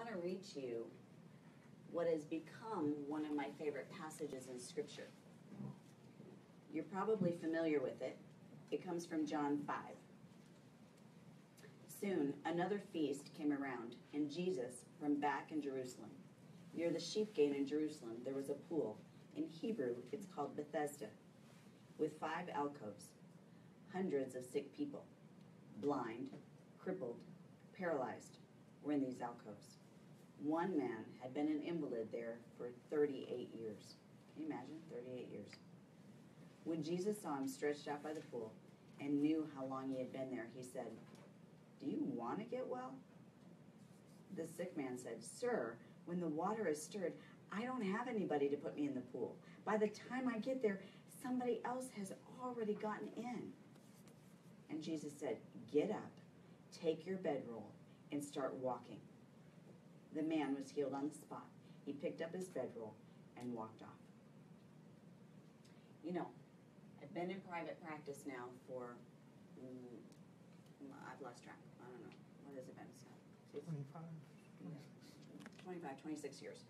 want to read to you what has become one of my favorite passages in Scripture. You're probably familiar with it. It comes from John 5. Soon, another feast came around, and Jesus, from back in Jerusalem. Near the sheep gate in Jerusalem, there was a pool. In Hebrew, it's called Bethesda, with 5 alcoves. Hundreds of sick people, blind, crippled, paralyzed, were in these alcoves. One man had been an invalid there for 38 years. Can you imagine? 38 years. When Jesus saw him stretched out by the pool and knew how long he had been there, he said, "Do you want to get well?" The sick man said, "Sir, when the water is stirred, I don't have anybody to put me in the pool. By the time I get there, somebody else has already gotten in." And Jesus said, "Get up, take your bedroll, and start walking." The man was healed on the spot. He picked up his bedroll and walked off. You know, I've been in private practice now for, I've lost track. I don't know. What has it been, Scott? 25, 26 years.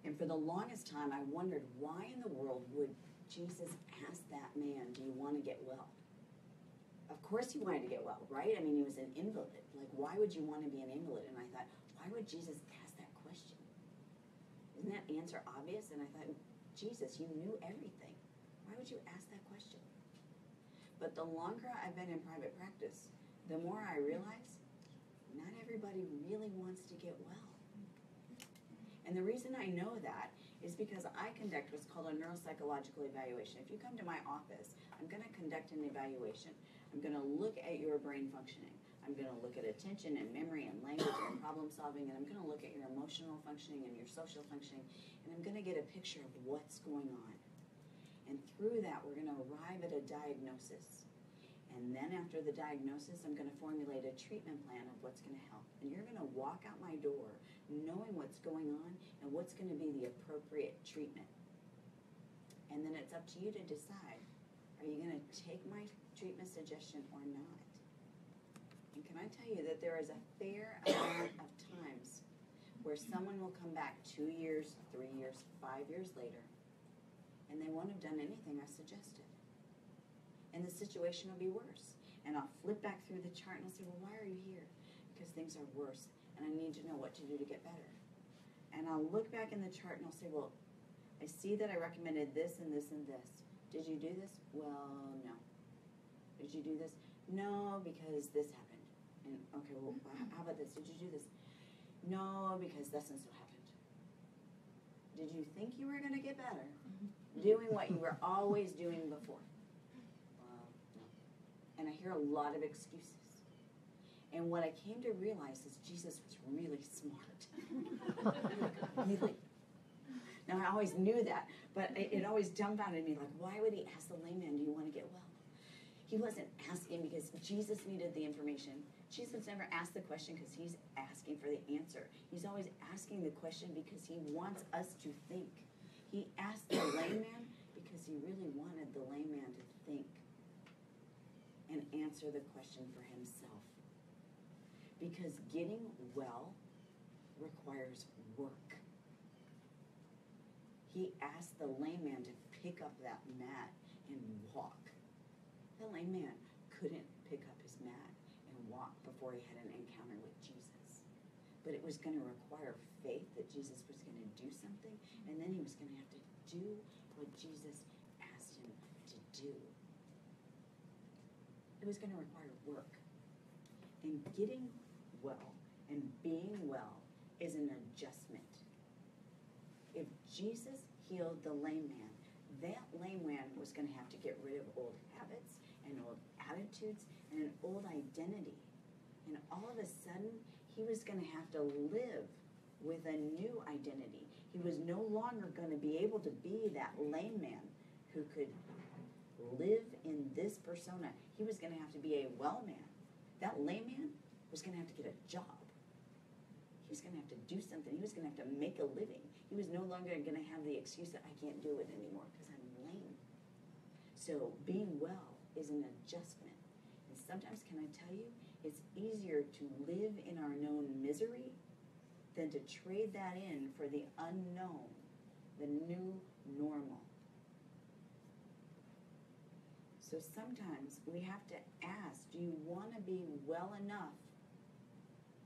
And for the longest time, I wondered, why in the world would Jesus ask that man, "Do you want to get well?" Of course he wanted to get well, right? I mean, he was an invalid. Like, why would you want to be an invalid? And I thought, why would Jesus ask that question? Isn't that answer obvious? And I thought, Jesus, you knew everything. Why would you ask that question? But the longer I've been in private practice, the more I realize not everybody really wants to get well. And the reason I know that is because I conduct what's called a neuropsychological evaluation. If you come to my office, I'm going to conduct an evaluation. I'm going to look at your brain functioning. I'm going to look at attention and memory and language and problem solving, and I'm going to look at your emotional functioning and your social functioning, and I'm going to get a picture of what's going on. And through that, we're going to arrive at a diagnosis. And then after the diagnosis, I'm going to formulate a treatment plan of what's going to help. And you're going to walk out my door knowing what's going on and what's going to be the appropriate treatment. And then it's up to you to decide, are you going to take my treatment suggestion or not? And can I tell you that there is a fair amount of times where someone will come back 2 years, 3 years, 5 years later, and they won't have done anything I suggested. And the situation will be worse. And I'll flip back through the chart and I'll say, well, why are you here? Because things are worse, and I need to know what to do to get better. And I'll look back in the chart and I'll say, well, I see that I recommended this and this and this. Did you do this? Well, no. Did you do this? No, because this happened. And okay, well, how about this? Did you do this? No, because this and so happened. Did you think you were going to get better doing what you were always doing before? And I hear a lot of excuses. And what I came to realize is Jesus was really smart. Really. Now, I always knew that, but it always dumbfounded me. Like, why would he ask the lame man, do you want to get well? He wasn't asking because Jesus needed the information. Jesus never asked the question because he's asking for the answer. He's always asking the question because he wants us to think. He asked the lame man because he really wanted the lame man to think and answer the question for himself. Because getting well requires work. He asked the lame man to pick up that mat and walk. The lame man couldn't pick up his mat and walk before he had an encounter with Jesus. But it was going to require faith that Jesus was going to do something, and then he was going to have to do what Jesus asked him to do. It was going to require work. And getting well and being well is an adjustment. If Jesus healed the lame man, that lame man was going to have to get rid of old habits and old attitudes and an old identity. And all of a sudden, he was going to have to live with a new identity. He was no longer going to be able to be that lame man who could live in this persona. He was going to have to be a well man. That lame man was going to have to get a job. He was going to have to do something. He was going to have to make a living. He was no longer going to have the excuse that I can't do it anymore because I'm lame. So being well is an adjustment. And sometimes, can I tell you, it's easier to live in our known misery than to trade that in for the unknown, the new normal. So sometimes we have to ask, do you want to be well enough?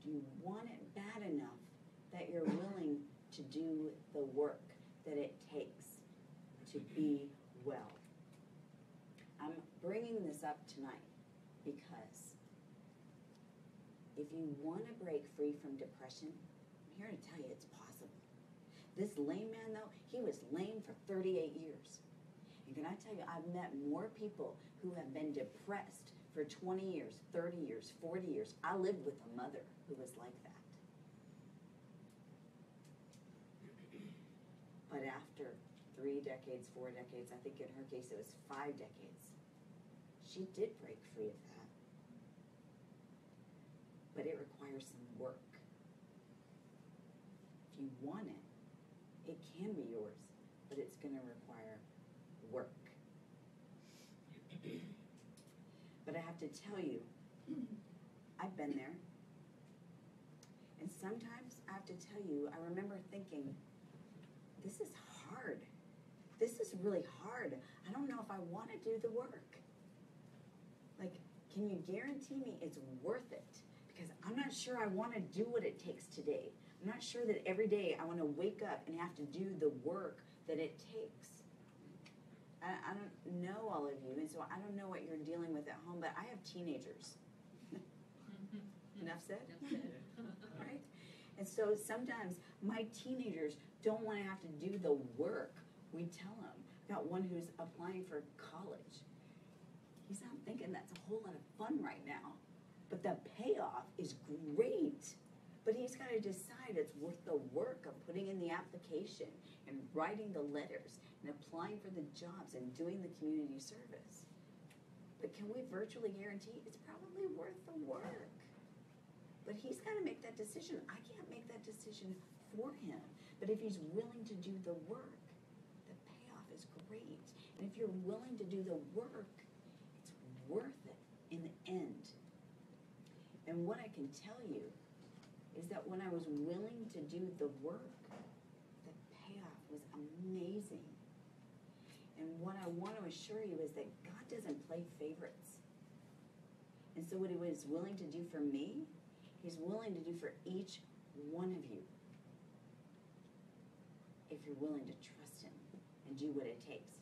Do you want it bad enough that you're willing to do the work that it takes to be well? I'm bringing this up tonight because if you want to break free from depression, I'm here to tell you it's possible. This lame man, though, he was lame for 38 years. And can I tell you, I've met more people who have been depressed for 20 years, 30 years, 40 years. I lived with a mother who was like that. But after 3 decades, 4 decades, I think in her case it was 5 decades, she did break free of that. But it requires some work. If you want it, it can be yours, but it's going to require work. But I have to tell you, I've been there. And sometimes I have to tell you, I remember thinking, this is hard. This is really hard. I don't know if I want to do the work. Like, can you guarantee me it's worth it? Because I'm not sure I want to do what it takes today. I'm not sure that every day I want to wake up and have to do the work that it takes. I don't know all of you, and so I don't know what you're dealing with at home, but I have teenagers. Enough said? Right? And so sometimes my teenagers don't want to have to do the work we tell them. I've got one who's applying for college. He's not thinking that's a whole lot of fun right now, but the payoff is great. But he's got to decide it's worth the work of putting in the application and writing the letters and applying for the jobs and doing the community service. But can we virtually guarantee it's probably worth the work? But he's got to make that decision. I can't make that decision for him. But if he's willing to do the work, the payoff is great. And if you're willing to do the work, it's worth it in the end. And what I can tell you is that when I was willing to do the work, the payoff was amazing. And what I want to assure you is that God doesn't play favorites. And so what he was willing to do for me, he's willing to do for each one of you if you're willing to trust him and do what it takes.